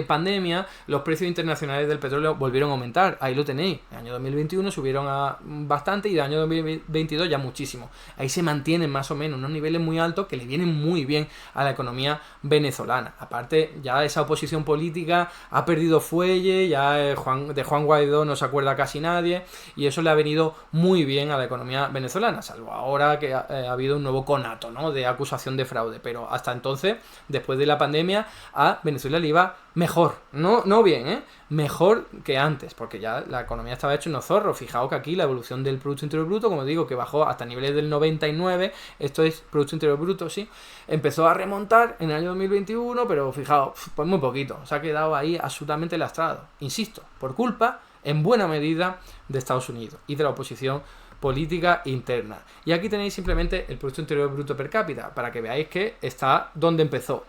pandemia, los precios internacionales del petróleo volvieron a aumentar. Ahí lo tenéis. En el año 2021 subieron a bastante y en el año 2022 ya muchísimo. Ahí se mantienen más o menos unos niveles muy altos que le vienen muy bien a la economía venezolana. Aparte, ya esa oposición política ha perdido fuelle, ya de Juan Guaidó no se acuerda casi nadie, y eso le ha venido muy bien a la economía venezolana, salvo ahora que ha habido un nuevo conato, ¿no?, de acusación de fraude. Pero hasta entonces, después de la pandemia, a Venezuela le iba mejor, no bien, mejor que antes, porque ya la economía estaba hecha unos zorros. Fijaos que aquí la evolución del Producto Interior Bruto, como digo, que bajó hasta niveles del 99, esto es Producto Interior Bruto, sí, empezó a remontar en el año 2021, pero fijaos, pues muy poquito, se ha quedado ahí absolutamente lastrado, insisto, por culpa en buena medida de Estados Unidos y de la oposición política interna. Y aquí tenéis simplemente el Producto Interior Bruto per cápita, para que veáis que está donde empezó.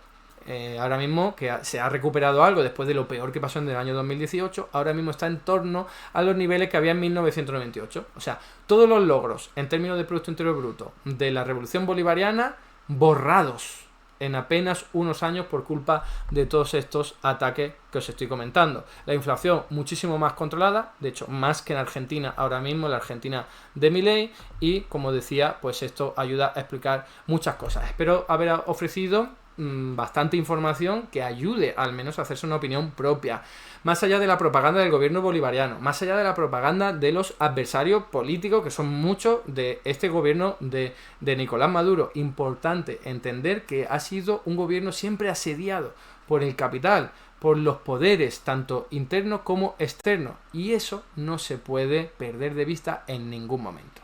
Ahora mismo que se ha recuperado algo después de lo peor que pasó en el año 2018, ahora mismo está en torno a los niveles que había en 1998. O sea, todos los logros en términos de Producto Interior Bruto de la Revolución Bolivariana borrados en apenas unos años por culpa de todos estos ataques que os estoy comentando. La inflación muchísimo más controlada, de hecho más que en Argentina ahora mismo, la Argentina de Milei, y como decía, pues esto ayuda a explicar muchas cosas. Espero haber ofrecido bastante información que ayude al menos a hacerse una opinión propia, más allá de la propaganda del gobierno bolivariano, más allá de la propaganda de los adversarios políticos, que son muchos de este gobierno de Nicolás Maduro. Importante entender que ha sido un gobierno siempre asediado por el capital, por los poderes tanto internos como externos, y eso no se puede perder de vista en ningún momento.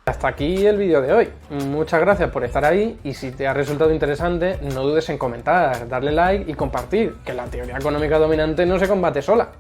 Hasta aquí el vídeo de hoy. Muchas gracias por estar ahí, y si te ha resultado interesante, no dudes en comentar, darle like y compartir, que la teoría económica dominante no se combate sola.